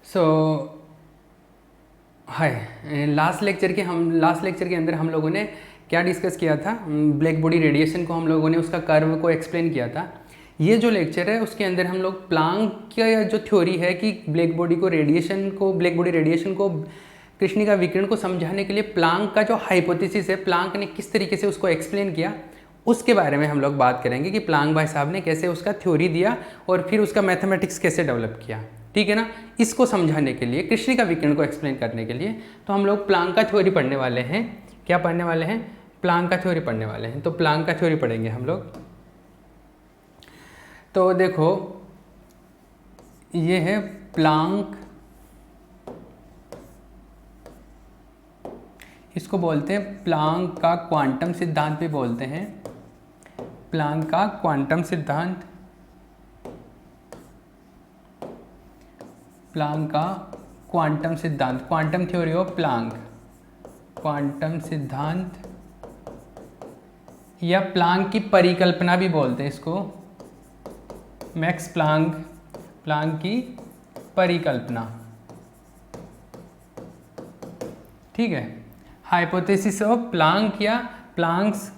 सो हाय, last lecture के अंदर हम लोगों ने क्या डिस्कस किया था? ब्लैक बॉडी रेडिएशन को हम लोगों ने उसका कर्व को एक्सप्लेन किया था। ये जो लेक्चर है उसके अंदर हम लोग प्लांक का जो थ्योरी है कि ब्लैक बॉडी रेडिएशन को कृष्णिका विकिरण को समझाने के लिए प्लांक का जो हाइपोथेसिस है, प्लांक ने किस तरीके से उसको एक्सप्लेन किया, उसके बारे में हम लोग बात करेंगे कि प्लांक भाई साहब ने कैसे उसका थ्योरी दिया और फिर उसका मैथमेटिक्स कैसे डेवलप किया। ठीक है ना। इसको समझाने के लिए, कृष्णिका विकिरण को एक्सप्लेन करने के लिए तो हम लोग प्लांक का थ्योरी पढ़ने वाले हैं। क्या पढ़ने वाले हैं? प्लांक का थ्योरी पढ़ने वाले हैं। तो प्लांक का थ्योरी पढ़ेंगे हम लोग। तो देखो, ये है प्लांक, इसको बोलते हैं प्लांक का क्वांटम सिद्धांत भी बोलते हैं। प्लांक का क्वांटम सिद्धांत, प्लांक का क्वांटम सिद्धांत, quantum theory of Planck, quantum सिद्धांत या प्लांक की परिकल्पना भी बोलते हैं इसको, मैक्स प्लांक, प्लांक की परिकल्पना। ठीक है। हाइपोथेसिस ऑफ प्लांक या प्लांक्स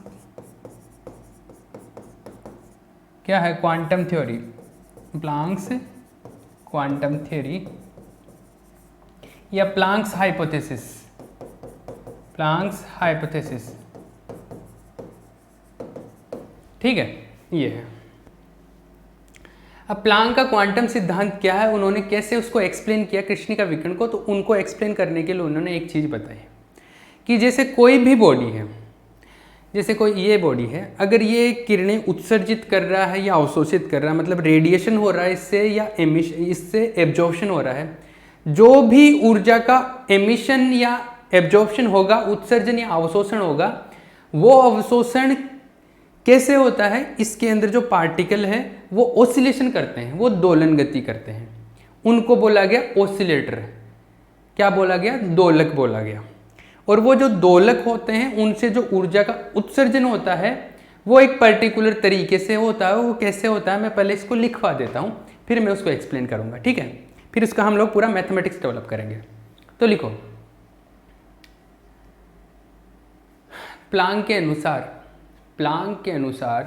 क्या है? Quantum theory, Planck's quantum theory या प्लांक्स हाइपोथेसिस, प्लांक्स हाइपोथेसिस। ठीक है, ये है। अब प्लांक का क्वांटम सिद्धांत क्या है, उन्होंने कैसे उसको एक्सप्लेन किया कृष्णिका विकिरण को, तो उनको एक्सप्लेन करने के लिए उन्होंने एक चीज़ बताई कि जैसे कोई भी बॉडी है, जैसे कोई ये बॉडी है, अगर ये किरणें उत्सर्जित कर रहा है या अवशोषित कर रहा है, मतलब रेडिएशन हो रहा है इससे या इससे एब्जॉर्प्शन हो रहा है, जो भी ऊर्जा का एमिशन या एब्जॉर्प्शन होगा, उत्सर्जन या अवशोषण होगा, वो अवशोषण कैसे होता है? इसके अंदर जो पार्टिकल है वो ऑसिलेशन करते हैं, वो दोलन गति करते हैं, उनको बोला गया ऑसिलेटर। क्या बोला गया? दोलक बोला गया। और वो जो दोलक होते हैं उनसे जो ऊर्जा का उत्सर्जन होता है वो एक पर्टिकुलर तरीके से होता है। वो कैसे होता है, मैं पहले इसको लिखवा देता हूँ, फिर मैं उसको एक्सप्लेन करूँगा। ठीक है। फिर इसका हम लोग पूरा मैथमेटिक्स डेवलप करेंगे। तो लिखो, प्लांक के अनुसार, प्लांक के अनुसार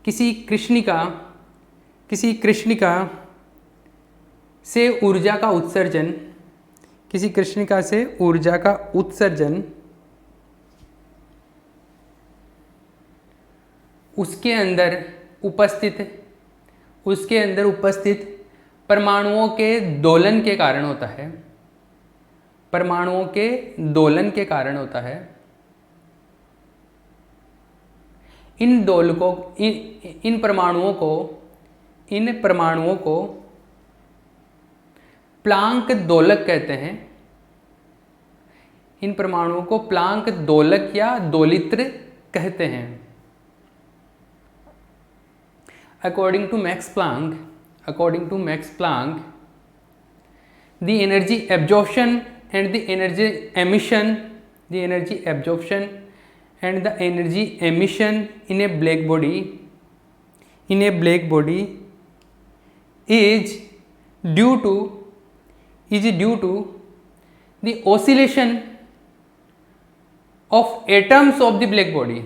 किसी कृष्णिका से ऊर्जा का उत्सर्जन, किसी कृष्णिका से ऊर्जा का उत्सर्जन उसके अंदर उपस्थित परमाणुओं के दोलन के कारण होता है, परमाणुओं के दोलन के कारण होता है। इन दोलकों, इन परमाणुओं को प्लांक दोलक कहते हैं। इन परमाणुओं को प्लांक दोलक या दोलित्र कहते हैं। According to Max Planck, the energy absorption and the energy emission, in a black body is due to the oscillation of atoms of the black body,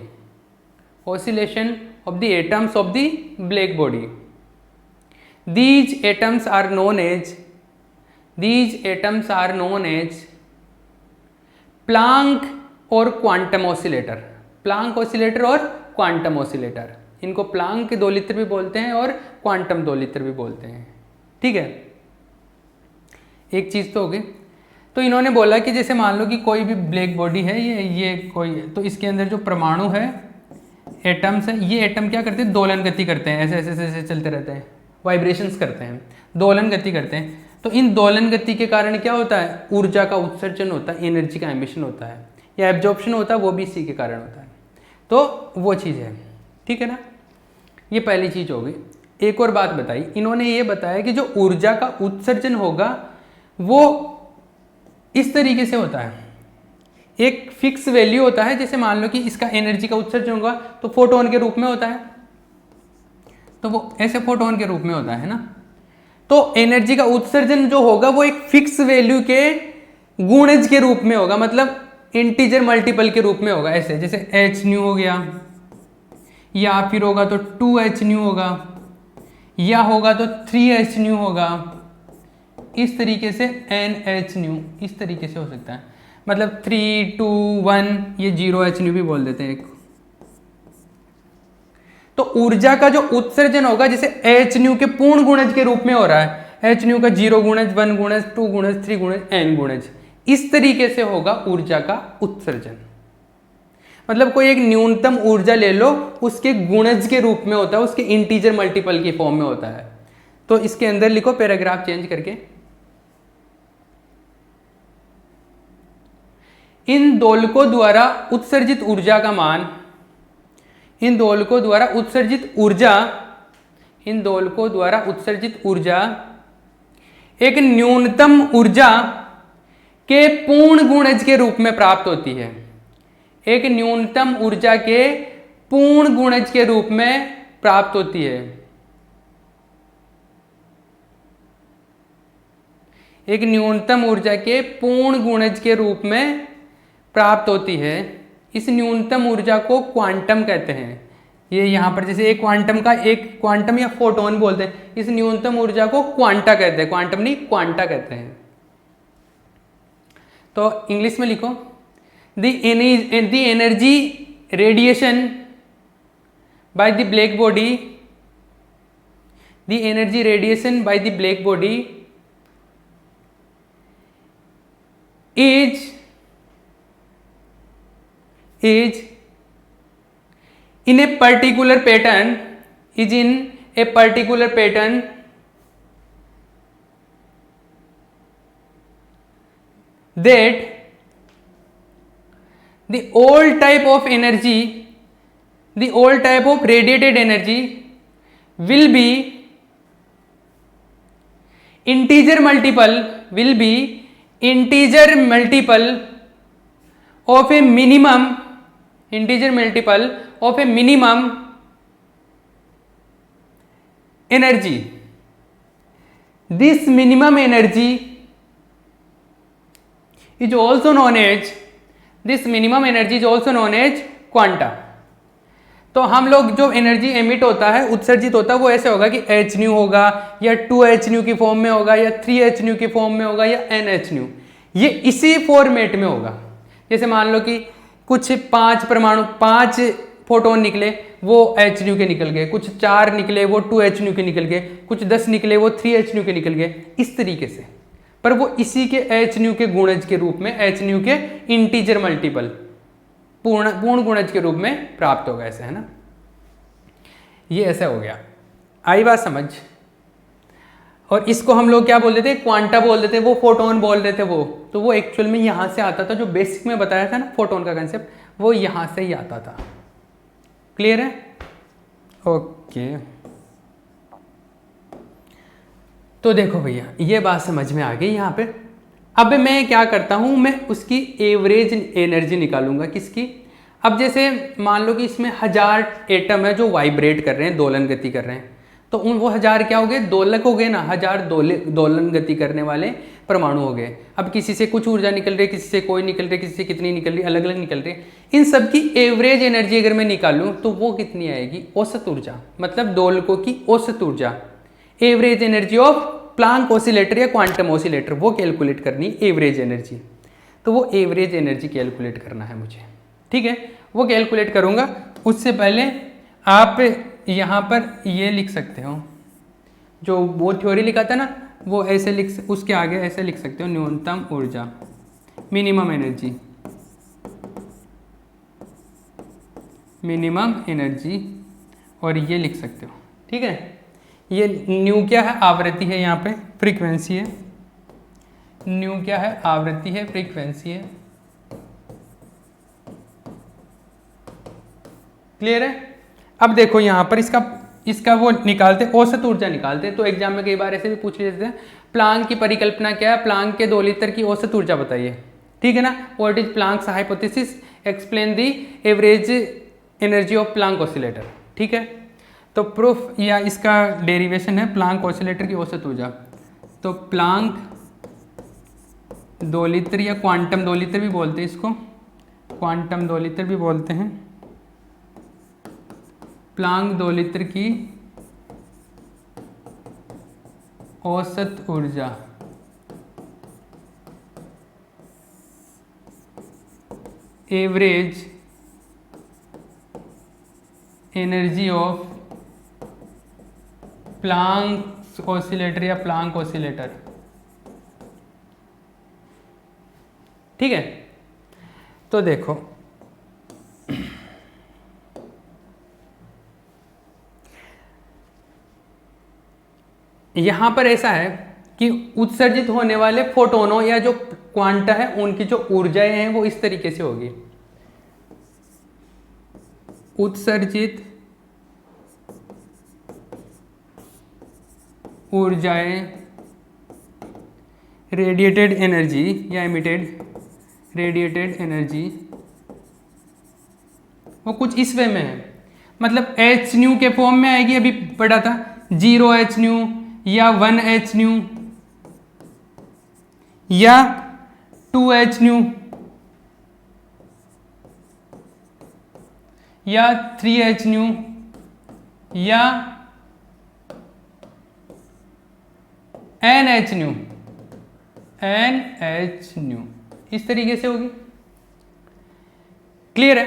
These atoms are known as Planck और quantum oscillator, Planck oscillator और quantum oscillator. इनको Planck के दोलित्र भी बोलते हैं और quantum दोलित्र भी बोलते हैं। ठीक है, एक चीज तो होगी। तो इन्होंने बोला कि जैसे मान लो कि कोई भी ब्लैक बॉडी है, ये कोई, तो इसके अंदर जो परमाणु है, एटम्स है, ये एटम क्या करते हैं? दोलन गति करते हैं, ऐसे ऐसे ऐसे चलते रहते हैं, वाइब्रेशंस करते हैं, दोलन गति करते हैं। तो इन दोलन गति के कारण क्या होता है? ऊर्जा का उत्सर्जन होता है, एनर्जी का एमिशन होता है या एब्जॉर्प्शन होता है, वो भी इसी के कारण होता है। तो वो चीज़ है। ठीक है ना। ये पहली चीज़ होगी। एक और बात बताई इन्होंने, ये बताया कि जो ऊर्जा का उत्सर्जन होगा वो इस तरीके से होता है, एक फिक्स वैल्यू होता है। जैसे मान लो कि इसका एनर्जी का उत्सर्जन होगा तो फोटोन के रूप में होता है, तो वो ऐसे फोटोन के रूप में होता है ना। तो एनर्जी का उत्सर्जन जो होगा वो एक फिक्स वैल्यू के गुणज के रूप में होगा, मतलब इंटीजर मल्टीपल के रूप में होगा। ऐसे जैसे एच न्यू हो गया, या फिर होगा तो 2h न्यू होगा, या होगा तो 3h न्यू होगा, इस तरीके से NH न्यू, इस तरीके से हो सकता है। मतलब 3, 2, 1, ये 0h न्यू भी बोल देते हैं एक। तो ऊर्जा का जो उत्सर्जन होगा जैसे h न्यू के पूर्ण गुणज के रूप में हो रहा है, h न्यू का 0 गुणज, 1 गुणज, 2 गुणज, 3 गुणज, n गुणज, इस तरीके से होगा ऊर्जा का उत्सर्जन। मतलब कोई एक न्यूनतम ऊर्जा ले लो, उसके गुणज के रूप में होता है, उसके इंटीजर मल्टीपल की फॉर्म में होता है। तो इसके अंदर लिखो पैराग्राफ चेंज करके, इन दोलकों द्वारा उत्सर्जित ऊर्जा का मान, इन दोलकों द्वारा उत्सर्जित ऊर्जा, इन दोलकों द्वारा उत्सर्जित ऊर्जा एक न्यूनतम ऊर्जा के पूर्ण गुणज के रूप में प्राप्त होती है। एक न्यूनतम ऊर्जा के पूर्ण गुणज के रूप में प्राप्त होती है। एक न्यूनतम ऊर्जा के पूर्ण गुणज के रूप में प्राप्त होती है। इस न्यूनतम ऊर्जा को क्वांटम कहते हैं। ये यहाँ पर जैसे एक क्वांटम का, एक क्वांटम या फोटोन बोलते हैं, इस न्यूनतम ऊर्जा को क्वांटा कहते हैं, क्वांटम नहीं क्वांटा कहते हैं। तो इंग्लिश में लिखो, the energy radiation by the black body, the energy radiation by the black body is in a particular pattern, is in a particular pattern that the all type of energy, the all type of radiated energy will be integer multiple, will be integer multiple of a minimum, integer multiple of a minimum energy. This minimum energy is also known as, this minimum energy is also known as quanta. तो हम लोग जो energy emit होता है, उत्सर्जित होता है, वो ऐसे होगा कि h न्यू होगा, या 2h न्यू की फॉर्म में होगा, या 3h न्यू की फॉर्म में होगा, या NH न्यू, ये इसी फॉर्मेट में होगा। जैसे मान लो कि कुछ 5 परमाणु, 5 फोटोन निकले, वो h न्यू के निकल गए, कुछ 4 निकले वो 2h न्यू के निकल गए, कुछ 10 निकले वो 3h न्यू के निकल गए, इस तरीके से। पर वो इसी के h न्यू के गुणज के रूप में, h न्यू के इंटीजर मल्टीपल, पूर्ण गुणज के रूप में प्राप्त होगा, ऐसे है ना। ये ऐसा हो गया, आई बात समझ। और इसको हम लोग क्या बोल देते हैं, क्वांटा बोल देते हैं, वो फोटोन बोल रहे थे वो, तो वो एक्चुअल में यहाँ से आता था, जो बेसिक में बताया था ना फोटोन का कंसेप्ट, वो यहाँ से ही आता था। क्लियर है? ओके, तो देखो भैया ये बात समझ में आ गई यहाँ पे। अब मैं क्या करता हूँ, मैं उसकी एवरेज एनर्जी निकालूंगा। किसकी? अब जैसे मान लो कि इसमें 1000 एटम है जो वाइब्रेट कर रहे हैं, दोलन गति कर रहे हैं, तो उन वो 1000 क्या हो गए, दोलक हो गए ना, 1000 दोलन गति करने वाले परमाणु हो गए। अब किसी से कुछ ऊर्जा निकल रही है, किसी से कोई निकल रही है, किसी से कितनी निकल रही है, अलग अलग निकल रही है। इन सब की एवरेज एनर्जी अगर मैं निकालूँ तो वो कितनी आएगी, औसत ऊर्जा, मतलब दोलकों की औसत ऊर्जा, average energy of Planck oscillator या क्वांटम ऑसिलेटर, वो कैलकुलेट करनी एवरेज एनर्जी। तो वो एवरेज एनर्जी कैलकुलेट करना है मुझे, ठीक है। वो कैलकुलेट करूँगा, उससे पहले आप यहाँ पर ये लिख सकते हो, जो वो थ्योरी लिखा था ना, वो ऐसे लिख, उसके आगे ऐसे लिख सकते हो, न्यूनतम ऊर्जा, मिनिमम एनर्जी, मिनिमम एनर्जी, और ये लिख सकते हो, ठीक है। ये न्यू क्या है, आवृत्ति है, यहाँ पे फ्रीक्वेंसी है। न्यू क्या है, आवृत्ति है, फ्रीक्वेंसी है। क्लियर है? अब देखो यहाँ पर इसका वो निकालते, औसत ऊर्जा निकालते। तो एग्जाम में कई बार ऐसे भी पूछ लेते हैं, प्लांक की परिकल्पना क्या है, प्लांक के दोलित्र की औसत ऊर्जा बताइए, ठीक है ना। What is Planck's hypothesis, explain the average energy of Planck oscillator, ठीक है। तो प्रूफ या इसका डेरिवेशन है प्लांक ऑसिलेटर की औसत ऊर्जा। तो प्लांक दोलित्र या क्वांटम दोलित्र भी बोलते हैं इसको, क्वांटम दोलित्र भी बोलते हैं। प्लांक दोलित्र की औसत ऊर्जा average energy of Planck oscillator या प्लांक ऑसिलेटर। ठीक है, तो देखो यहां पर ऐसा है कि उत्सर्जित होने वाले फोटोनों या जो क्वांटा है उनकी जो ऊर्जाएं हैं वो इस तरीके से होगी। उत्सर्जित ऊर्जाएं रेडिएटेड एनर्जी या एमिटेड रेडिएटेड एनर्जी वो कुछ इस वे में है, मतलब एच न्यू के फॉर्म में आएगी। अभी पढ़ा था 0h न्यू या 1h न्यू या 2h न्यू या 3h न्यू या NH न्यू, NH न्यू, इस तरीके से होगी। क्लियर है?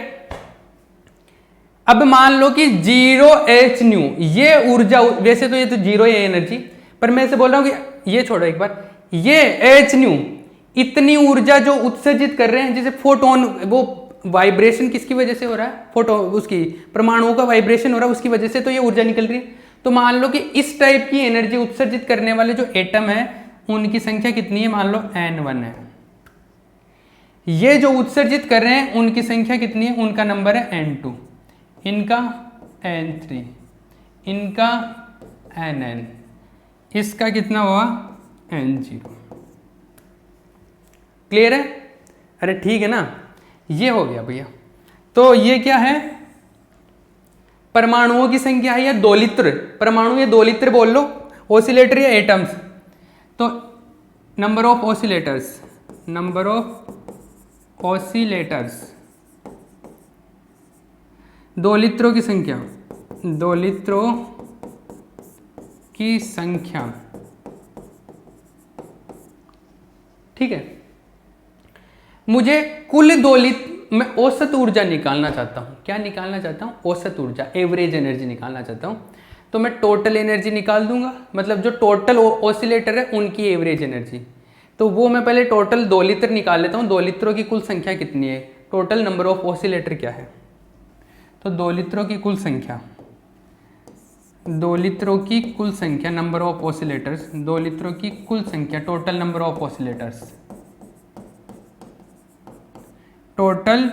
अब मान लो कि 0h न्यू ये ऊर्जा, वैसे तो ये तो 0 है एनर्जी, पर मैं इसे बोल रहा हूं कि ये छोड़ो एक बार, ये h न्यू इतनी ऊर्जा जो उत्सर्जित कर रहे हैं, जैसे फोटोन, वो वाइब्रेशन किसकी वजह से हो रहा है? फोटो उसकी परमाणुओं का वाइब्रेशन हो रहा है, उसकी वजह से तो ये ऊर्जा निकल रही है। तो मान लो कि इस टाइप की एनर्जी उत्सर्जित करने वाले जो एटम है उनकी संख्या कितनी है? मान लो n1 है। ये जो उत्सर्जित कर रहे हैं उनकी संख्या कितनी है? उनका नंबर है n2, इनका n3, इनका nn, इसका कितना हुआ? n0। क्लियर है? अरे ठीक है ना, ये हो गया भैया। तो ये क्या है? परमाणुओं की संख्या है या दोलित्र, परमाणु या दोलित्र बोल लो, ऑसिलेटर या एटम्स। तो number of oscillators, number of oscillators, दोलित्रों की संख्या, दोलित्रों की संख्या। ठीक है, मुझे कुल दोलित्र मैं औसत ऊर्जा निकालना चाहता हूं। क्या निकालना चाहता हूं? औसत ऊर्जा, एवरेज एनर्जी निकालना चाहता हूं। तो मैं टोटल एनर्जी निकाल दूंगा, मतलब जो टोटल ऑसिलेटर है उनकी एवरेज एनर्जी। तो वो मैं पहले टोटल दोलित्र निकाल लेता हूं, दोलित्रों की कुल संख्या कितनी है, टोटल नंबर ऑफ ऑसिलेटर क्या है। तो दोलित्रों की कुल संख्या, दोलित्रों की कुल संख्या, नंबर ऑफ ऑसिलेटर्स, दोलित्रों की कुल संख्या, total number of oscillators, total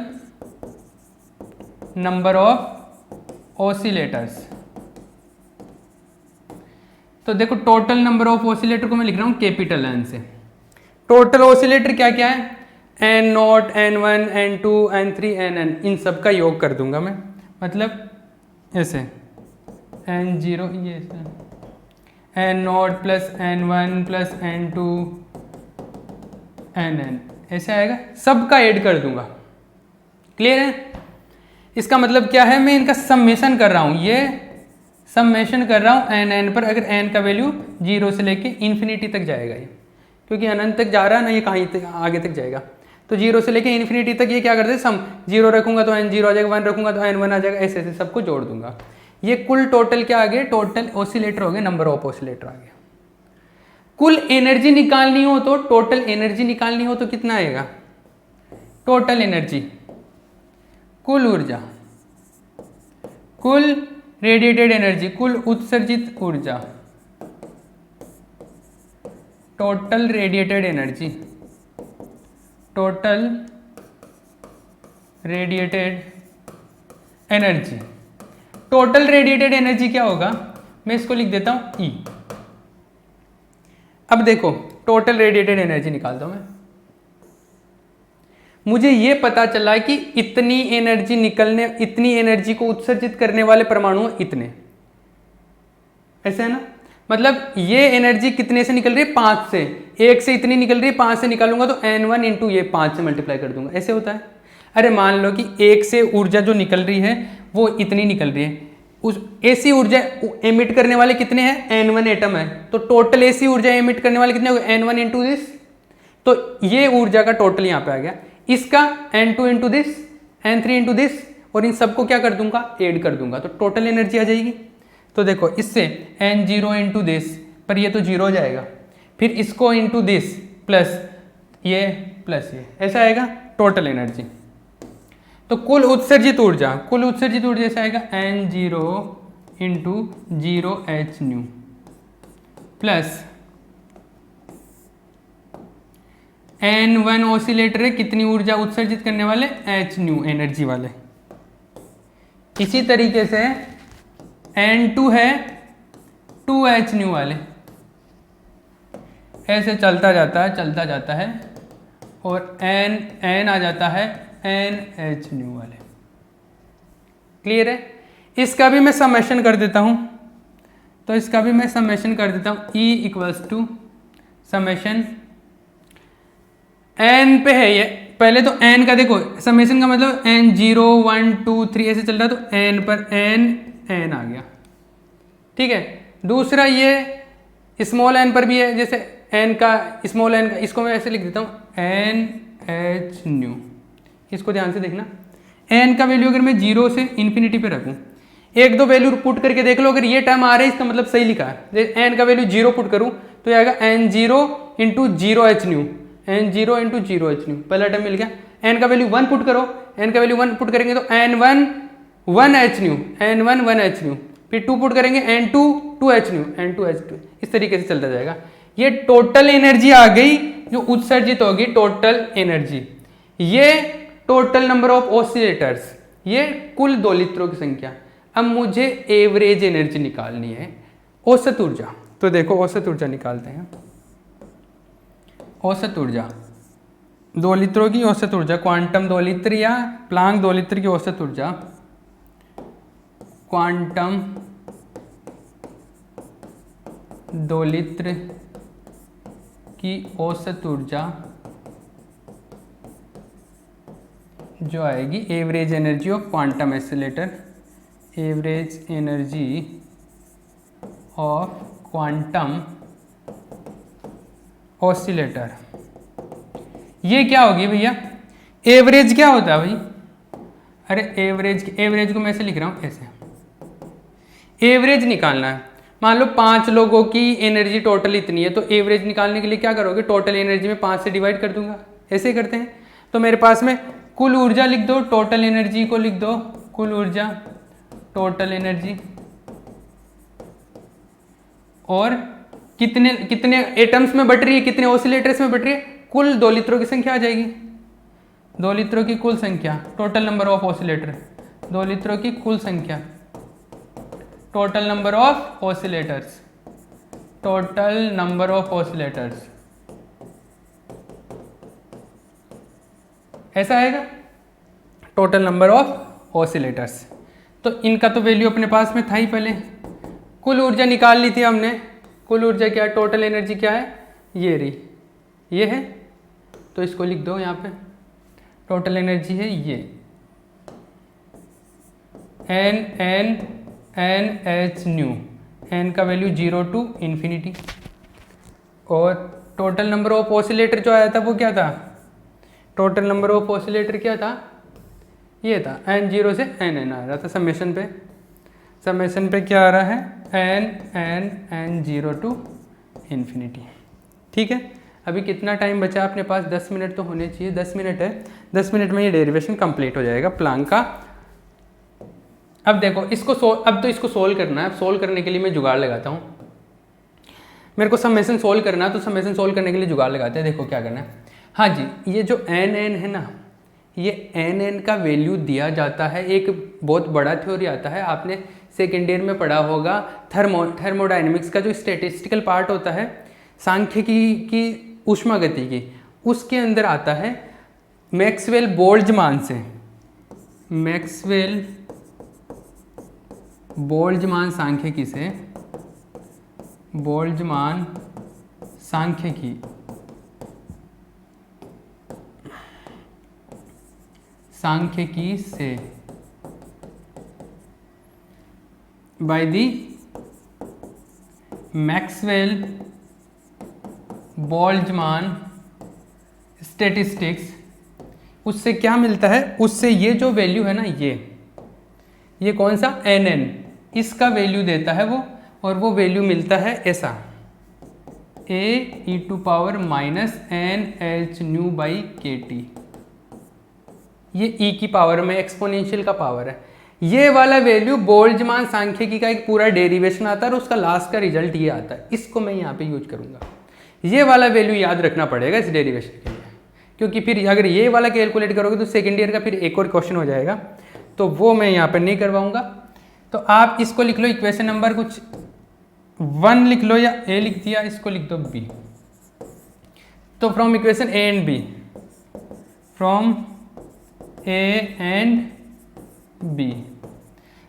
number of oscillators. तो देखो टोटल नंबर ऑफ ऑसिलेटर को मैं लिख रहा हूं कैपिटल एन से। टोटल ऑसिलेटर क्या क्या है? n0, n1, n2, n3, nn, इन सब का योग कर दूंगा मैं, मतलब ऐसे n0 ये n0 plus n1 plus n2 nn, ऐसे आएगा, सबका ऐड कर दूंगा। क्लियर है? इसका मतलब क्या है? मैं इनका सम्मेशन कर रहा हूं, ये सम्मेशन कर रहा हूं nn पर। अगर n का वैल्यू 0 से लेके इन्फिनिटी तक जाएगा ये, क्योंकि अनंत तक जा रहा है ना, ये कहीं तक आगे तक जाएगा। तो 0 से लेके इन्फिनिटी तक ये क्या करते हैं? सम 0 रखूंगा तो n0 आ जाएगा, 1 रखूंगा तो n1 आ जाएगा, ऐसे ऐसे सबको जोड़ दूंगा। ये कुल टोटल क्या आ गया? टोटल ऑसिलेटर हो गए, नंबर ऑफ ऑसिलेटर आ गया। कुल एनर्जी निकालनी हो तो, टोटल एनर्जी निकालनी हो तो कितना आएगा? टोटल एनर्जी, कुल ऊर्जा, कुल रेडिएटेड एनर्जी, कुल उत्सर्जित ऊर्जा, total radiated energy, total radiated energy. Total radiated energy क्या होगा? मैं इसको लिख देता हूं E। अब देखो टोटल रेडिएटेड एनर्जी निकालता हूं मैं। मुझे ये पता चला कि इतनी एनर्जी निकलने, इतनी एनर्जी को उत्सर्जित करने वाले परमाणु इतने, ऐसा है ना, मतलब ये एनर्जी कितने से निकल रही है, 5 से, 1 से इतनी निकल रही है, 5 से निकालूंगा तो n1 इंटू ये 5 से मल्टीप्लाई कर दूंगा, ऐसे होता है। अरे मान लो कि 1 से ऊर्जा जो निकल रही है वो इतनी निकल रही है, उस ऐसी ऊर्जा एमिट करने वाले कितने हैं, n1 एटम है, तो टोटल ऐसी ऊर्जा एमिट करने वाले कितने हो गए, n1 इंटू दिस, तो ये ऊर्जा का टोटल यहाँ पे आ गया, इसका n2 into this, n3 into this, और इन सबको क्या कर दूंगा, ऐड कर दूंगा, तो टोटल एनर्जी आ जाएगी। तो देखो इससे n0 इंटू दिस, पर ये तो जीरो हो जाएगा, फिर इसको इंटू दिस प्लस ये, ऐसा आएगा टोटल एनर्जी। तो कुल उत्सर्जित ऊर्जा ऐसा आएगा n0 into 0h new plus n1 oscillator है, कितनी ऊर्जा उत्सर्जित करने वाले, h न्यू एनर्जी वाले। इसी तरीके से n2 है 2h न्यू वाले, ऐसे चलता जाता है और n आ जाता है NH न्यू वाले। क्लियर है? इसका भी मैं समेशन कर देता हूं, तो इसका भी मैं समेशन कर देता हूं, E equals to summation n पे है ये, पहले तो n का देखो समेशन का मतलब n0 1 2 3 ऐसे चल रहा है, तो n पर n आ गया, ठीक है। दूसरा ये स्मॉल n पर भी है, जैसे n का स्मॉल n का, इसको मैं ऐसे लिख देता हूँ NH न्यू, इसको ध्यान से देखना। n का वैल्यू अगर मैं 0 से इन्फिनिटी पे रखूँ, एक दो वैल्यू पुट करके देख लो, अगर ये टर्म आ रहा है इसका मतलब सही लिखा है। n का वैल्यू 0 पुट करूँ तो ये आएगा n0 into 0h new, n0 into 0h new, पहला टर्म मिल गया। n का वैल्यू 1 पुट करो, n का वैल्यू 1 पुट करेंगे तो n1 1h new, n1 1h new, फिर 2 पुट करेंगे n2 2h न्यू, n2h2, इस तरीके से चलता जाएगा। ये टोटल एनर्जी आ गई जो उत्सर्जित होगी, टोटल एनर्जी। ये टोटल नंबर ऑफ ऑसिलेटर्स, ये कुल दोलित्रों की संख्या। अब मुझे एवरेज एनर्जी निकालनी है, औसत ऊर्जा। तो देखो औसत ऊर्जा निकालते हैं। औसत ऊर्जा, दोलित्रों की औसत ऊर्जा, क्वांटम दोलित्र या प्लांक दोलित्र की औसत ऊर्जा, क्वांटम दोलित्र की औसत ऊर्जा जो आएगी average energy of quantum oscillator, average energy of quantum oscillator. ये क्या होगी भैया, एवरेज क्या होता है भाई, अरे एवरेज को मैं ऐसे लिख रहा हूँ, ऐसे एवरेज निकालना है। मान लो 5 लोगों की एनर्जी टोटल इतनी है, तो एवरेज निकालने के लिए क्या करोगे, टोटल एनर्जी में 5 से डिवाइड कर दूंगा, ऐसे ही करते हैं। तो मेरे पास में कुल ऊर्जा लिख दो, टोटल एनर्जी को लिख दो, कुल ऊर्जा टोटल एनर्जी, और कितने एटम्स में बट रही है, कितने ऑसिलेटर्स में बट रही है, कुल दोलित्रों की संख्या आ जाएगी। दोलित्रों की कुल संख्या, टोटल नंबर ऑफ ऑसिलेटर, दोलित्रों की कुल संख्या, total number of oscillators, total number of oscillators, ऐसा आएगा टोटल नंबर ऑफ ऑसिलेटर्स। तो इनका तो वैल्यू अपने पास में था ही पहले, कुल ऊर्जा निकाल ली थी हमने। कुल ऊर्जा क्या है, टोटल एनर्जी क्या है, ये रही, ये है, तो इसको लिख दो यहाँ पे, टोटल एनर्जी है ये NH न्यू, n का वैल्यू 0 टू इन्फिनिटी, और टोटल नंबर ऑफ ऑसिलेटर जो आया था वो क्या था, टोटल नंबर ऑफ ऑसिलेटर क्या था, ये था n0 से n आ रहा था समेशन पे। समेशन पे क्या आ रहा है, n0 टू इन्फिनिटी। ठीक है, अभी कितना टाइम बचा अपने पास, 10 मिनट तो होने चाहिए, 10 मिनट है, 10 मिनट में ये डेरिवेशन कंप्लीट हो जाएगा प्लांक का। अब देखो अब तो इसको सोल्व करना है। अब सोल्व करने के लिए मैं जुगाड़ लगाता हूँ। मेरे को समेशन सोल्व करना है, तो समेशन सोल्व करने के लिए जुगाड़ लगाते हैं। देखो क्या करना है, हाँ जी, ये जो n है ना, ये n का वैल्यू दिया जाता है। एक बहुत बड़ा थ्योरी आता है, आपने सेकेंड ईयर में पढ़ा होगा, थर्मोडाइनमिक्स का जो स्टैटिस्टिकल पार्ट होता है, सांख्यिकी की ऊष्मागति की, उसके अंदर आता है मैक्सवेल बोल्ट्जमान से, मैक्सवेल बोल्ट्जमान सांख्यिकी से बोल्ट्जमान सांख्यिकी से by the Maxwell Boltzmann statistics, उससे क्या मिलता है, उससे ये जो वैल्यू है ना, ये कौन सा nn, इसका वैल्यू देता है वो, और वो वैल्यू मिलता है ऐसा a e to power minus N H nu by के टी। ये e की पावर में एक्सपोनेंशियल का पावर है। ये वाला वैल्यू बोल्ट्जमान सांख्यिकी का एक पूरा डेरिवेशन आता है और उसका लास्ट का रिजल्ट ये आता है। इसको मैं यहाँ पे यूज करूँगा। ये वाला वैल्यू याद रखना पड़ेगा इस डेरिवेशन के लिए, क्योंकि फिर अगर ये वाला कैलकुलेट करोगे तो सेकेंड ईयर का फिर एक और क्वेश्चन हो जाएगा, तो वो मैं यहाँ पर नहीं करवाऊँगा। तो आप इसको लिख लो, इक्वेशन नंबर कुछ 1 लिख लो, या a लिख दिया, इसको लिख दो b। तो from equation a and b, from a and b,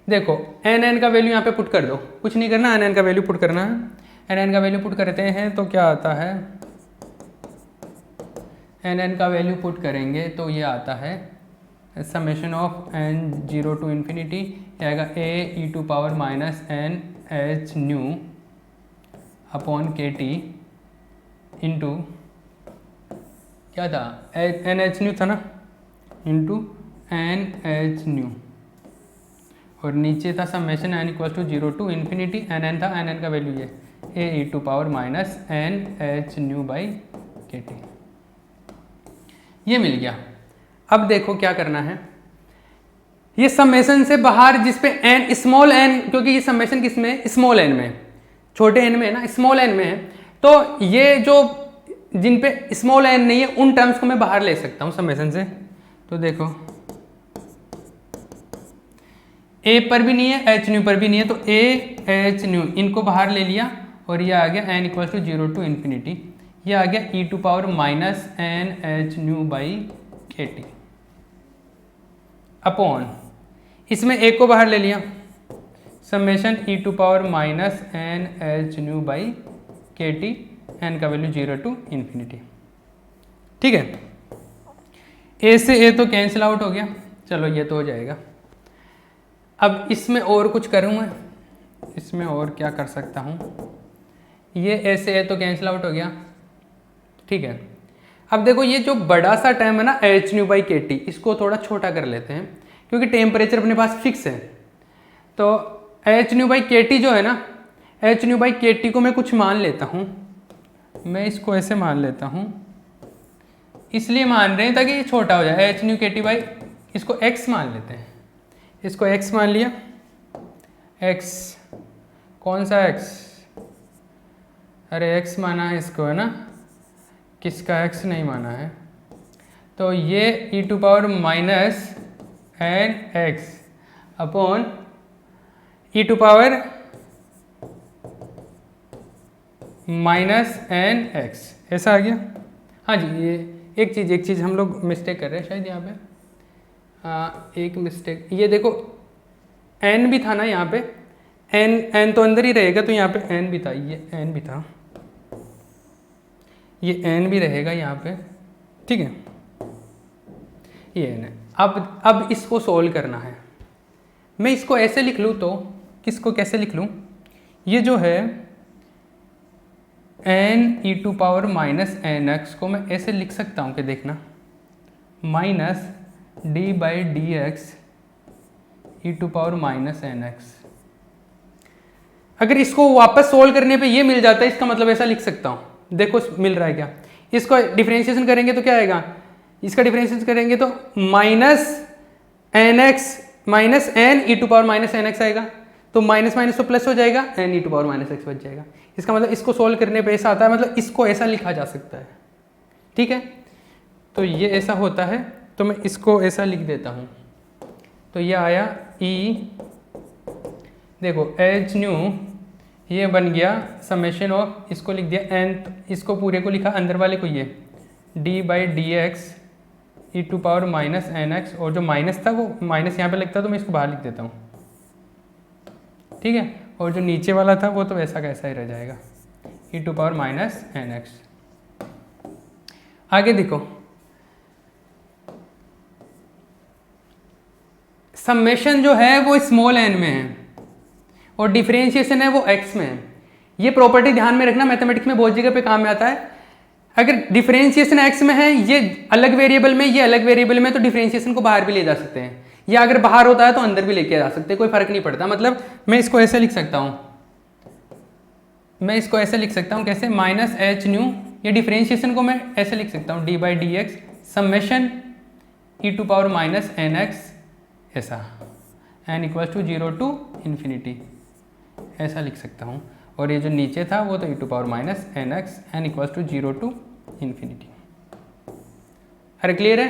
देखो nn का वैल्यू यहाँ पे पुट कर दो, कुछ नहीं करना, nn का वैल्यू पुट करना है। nn का वैल्यू पुट करते हैं तो क्या आता है, nn का वैल्यू पुट करेंगे तो ये आता है summation of n 0 to infinity, आएगा a e to power minus N H nu upon K T into क्या था, एन एच न्यू था ना, इंटू एन एच न्यू, और नीचे था summation n equal to 0 to infinity, nn था, nn का वैल्यू ये a e to power minus N H nu by के टी, ये मिल गया। अब देखो क्या करना है, ये समेशन से बाहर जिस पे n स्मॉल n, क्योंकि ये समेशन किस में, स्मॉल n में, छोटे n में है ना, स्मॉल n में है, तो ये जो जिन पे स्मॉल n नहीं है उन टर्म्स को मैं बाहर ले सकता हूँ समेशन से। तो देखो a पर भी नहीं है, h न्यू पर भी नहीं है, तो a h न्यू इनको बाहर ले लिया, और ये आ गया n equal to 0 to infinity, ये आ गया e to power minus N H nu by के टी अपॉन, इसमें a को बाहर ले लिया, summation e to power minus N H nu by के टी, एन का वैल्यू 0 टू इन्फिनिटी। ठीक है, a से a तो कैंसिल आउट हो गया, चलो ये तो हो जाएगा। अब इसमें और कुछ करूँ मैं, इसमें और क्या कर सकता हूँ, ये a से a तो कैंसिल आउट हो गया। ठीक है, अब देखो ये जो बड़ा सा टर्म है ना एच न्यू बाई के टी, इसको थोड़ा छोटा कर लेते हैं, क्योंकि टेम्परेचर अपने पास फिक्स है। तो एच न्यू बाई के टी जो है ना, एच न्यू बाई के टी को मैं कुछ मान लेता हूँ, मैं इसको ऐसे मान लेता हूँ, इसलिए मान रहे हैं ताकि ये छोटा हो जाए, एच न्यू के टी बाई, इसको x मान लेते हैं, इसको x मान लिया, x कौन सा x, अरे x माना है इसको, है ना, किसका x नहीं माना है, तो ये e to power minus N X upon E to power minus N X, ऐसा आ गया। हाँ जी, ये एक चीज़ हम लोग मिस्टेक कर रहे हैं शायद यहाँ पे, एक मिस्टेक, ये देखो n भी था ना यहाँ पे, n तो अंदर ही रहेगा, तो यहाँ पे n भी था, ये n भी था, ये n भी रहेगा यहाँ पे। ठीक है, ये n है। अब इसको सोल्व करना है, मैं इसको ऐसे लिख लूँ तो किसको कैसे लिख लूँ, ये जो है n E to power minus N X को मैं ऐसे लिख सकता हूँ कि देखना, minus D by D X E to power minus N X. अगर इसको वापस सोल्व करने पे ये मिल जाता है, इसका मतलब ऐसा लिख सकता हूँ, देखो मिल रहा है क्या, इसको डिफरेंशिएशन करेंगे तो क्या आएगा, इसका डिफरेंशिएशन करेंगे तो minus N X minus N E to power minus N X आएगा, तो माइनस माइनस तो प्लस हो जाएगा, N E to power minus X बच जाएगा। इसका मतलब इसको सोल्व करने पे ऐसा आता है, मतलब इसको ऐसा लिखा जा सकता है। ठीक है, तो ये ऐसा होता है, तो मैं इसको ऐसा लिख देता हूँ, तो ये आया ई, देखो एच न्यू, ये बन गया समेशन ऑफ, इसको लिख दिया एन, इसको पूरे को लिखा, अंदर वाले को ये D by D X E to power minus N X, और जो माइनस था वो माइनस यहाँ पे लगता है, तो मैं इसको बाहर लिख देता हूँ। ठीक है, और जो नीचे वाला था वो तो ऐसा का ऐसा ही रह जाएगा। E to power minus N X. आगे देखो, समेशन जो है वो स्मॉल एन में है और डिफरेंशिएशन है वो एक्स में है। ये प्रॉपर्टी ध्यान में रखना, मैथमेटिक्स में बहुत जगह पे काम में आता है। अगर डिफरेंशिएशन एक्स में है, ये अलग वेरिएबल में, ये अलग वेरिएबल में, तो डिफरेंशिएशन को बाहर भी ले जा सकते हैं, या अगर बाहर होता है तो अंदर भी लेके जा सकते हैं, कोई फर्क नहीं पड़ता। मतलब मैं इसको ऐसे लिख सकता हूँ, मैं इसको ऐसे लिख सकता हूँ, कैसे, माइनस एच न्यू, ये डिफरेंशिएशन को मैं ऐसे लिख सकता हूँ, D by D X summation E to power minus N X, ऐसा, N equals to 0 to infinity, ऐसा लिख सकता हूँ। और ये जो नीचे था वो तो ई to power minus N x, n equals to 0 to infinity. अरे क्लियर है?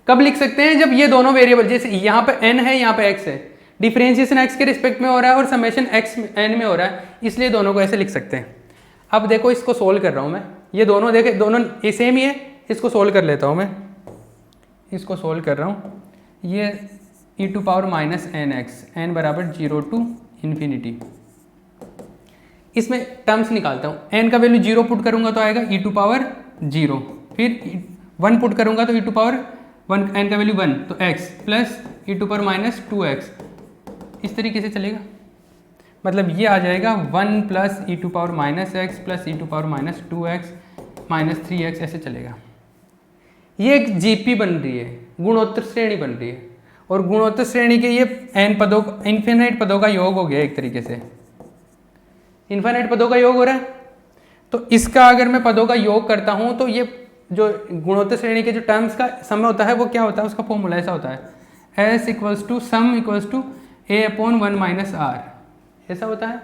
कब लिख सकते हैं? जब ये दोनों वेरिएबल, जैसे यहाँ पे n है, यहाँ पे x है, डिफरेंशिएशन x के रिस्पेक्ट में हो रहा है और समेशन x n में हो रहा है, इसलिए दोनों को ऐसे लिख सकते हैं। अब देखो इसको सोल्व कर रहा हूँ मैं, ये दोनों देखे, दोनों ये सेम ही है, इसको सोल्व कर लेता हूँ मैं, इसको सोल्व कर रहा हूँ। ये e to power minus N x, n बराबर 0 टू इन्फिनिटी, इसमें टर्म्स निकालता हूँ। n का वैल्यू 0 पुट करूँगा तो आएगा ई टू पावर 0, फिर 1 पुट करूँगा तो ई टू पावर 1, n का वैल्यू 1 तो x plus E to power minus 2x, इस तरीके से चलेगा। मतलब ये आ जाएगा 1 plus E to power minus X plus E to power minus 2x minus 3x, ऐसे चलेगा। ये एक जीपी बन रही है, गुणोत्तर श्रेणी बन रही है, और गुणोत्तर श्रेणी के ये n पदों, इन्फिनिट पदों का योग हो गया, एक तरीके से इन्फिनिट पदों का योग हो रहा है। तो इसका अगर मैं पदों का योग करता हूँ तो ये जो गुणोत्तर श्रेणी के जो टर्म्स का समय होता है वो क्या होता है, उसका फॉर्मूला ऐसा होता है, s equals to sum equals to a upon 1 minus R, ऐसा होता है।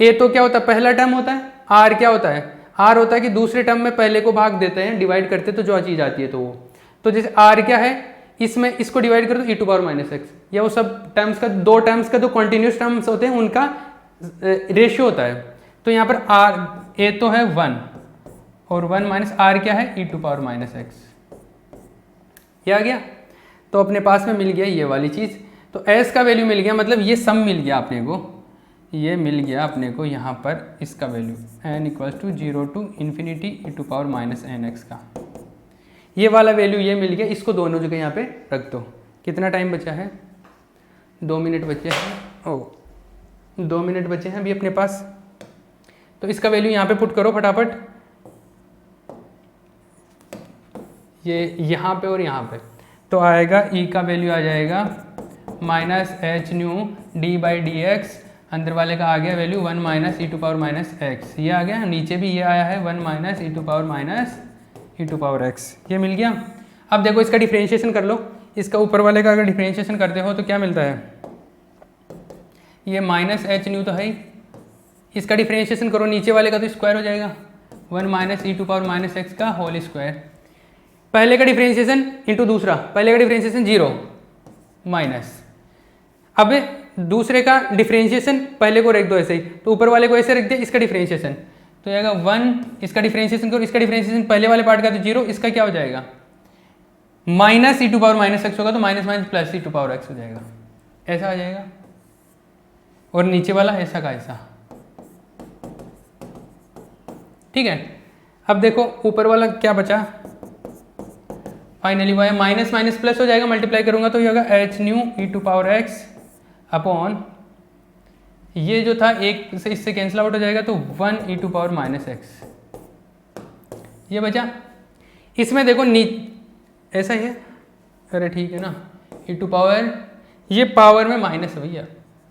a तो क्या होता है, पहला टर्म होता है, r क्या होता है, r होता है कि दूसरे टर्म में पहले को भाग देते हैं, डिवाइड करते हैं तो जो चीज़ आती है तो वो, तो जैसे r क्या है, इसमें इसको डिवाइड करो तो ई टू पावर माइनस एक्स, या वो सब टर्म्स का, दो टर्म्स का जो कॉन्टिन्यूस टर्म्स होते हैं उनका रेशियो होता है। तो यहाँ पर r a तो है 1 और 1 माइनस r क्या है, ई टू पावर माइनस एक्स, ये आ गया। तो अपने पास में मिल गया ये वाली चीज़, तो s का वैल्यू मिल गया, मतलब ये सम मिल गया अपने को, ये मिल गया अपने को यहाँ पर इसका value n equals to 0 to infinity e to power minus N x का, ये वाला वैल्यू ये मिल गया। इसको दोनों जगह यहाँ पे रख दो। कितना टाइम बचा है, 2 मिनट बचे हैं, ओ 2 मिनट बचे हैं अभी अपने पास। तो इसका वैल्यू यहाँ पे पुट करो फटाफट, ये यहाँ पे और यहाँ पे, तो आएगा e का वैल्यू आ जाएगा minus H nu d by D x, अंदर वाले का आ गया value 1 minus e to power minus x, ये आ गया, नीचे भी ये आया है 1 minus e to power minus e to power x, ये मिल गया। अब देखो इसका डिफरेंशिएशन कर लो, इसका ऊपर वाले का अगर डिफरेंशिएशन करते हो तो क्या मिलता है, ये माइनस एच न्यू तो है ही, इसका डिफरेंशिएशन करो, नीचे वाले का तो स्क्वायर हो जाएगा, 1 minus e to power minus x का होल स्क्वायर, पहले का डिफरेंशिएशन इंटू दूसरा, पहले का डिफरेंशिएशन 0 माइनस, अब दूसरे का डिफरेंशिएशन पहले को रख दो ऐसे ही, तो ऊपर वाले को ऐसे रख दिया, इसका डिफरेंशिएशन तो आएगा 1, इसका डिफरेंशिएशन करो, इसका डिफरेंशिएशन पहले वाले पार्ट का तो 0, इसका क्या हो जाएगा minus e to power minus x होगा, तो minus minus plus E to power x हो जाएगा, ऐसा आ जाएगा। और नीचे वाला ऐसा का ऐसा, ठीक है। अब देखो ऊपर वाला क्या बचा, finally y minus minus plus हो जाएगा, मल्टीप्लाई करूंगा तो ये होगा h nu e to power x upon, ये जो था एक से इससे कैंसिल आउट हो जाएगा तो 1 ई टू पावर माइनस एक्स, ये बचा। इसमें देखो ऐसा ही है, अरे ठीक है ना, ई टू पावर, ये पावर में माइनस है भैया,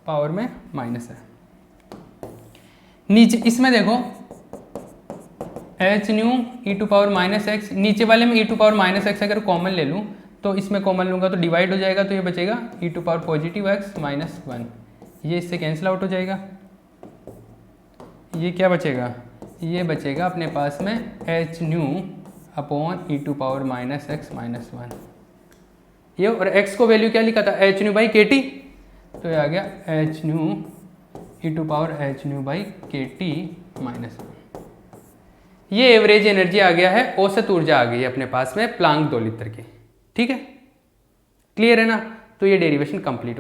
पावर में माइनस है। नीचे इसमें देखो h nu e to power minus x, नीचे वाले में e to power minus x अगर कॉमन ले लूँ तो इसमें कॉमन लूँगा तो डिवाइड हो जाएगा, तो ये बचेगा e to power positive x minus 1, ये इससे कैंसिल आउट हो जाएगा। ये क्या बचेगा, ये बचेगा अपने पास में h nu upon E to power minus x minus 1, ये, और एक्स को वैल्यू क्या लिखा था, एच न्यू बाई के टी, तो ये आ गया h nu e to power h nu by के टी माइनस 1। ये एवरेज एनर्जी आ गया है, औसत ऊर्जा आ गई है अपने पास में प्लांक 2 लीटर की, ठीक है, क्लियर है ना। तो ये डेरिवेशन कंप्लीट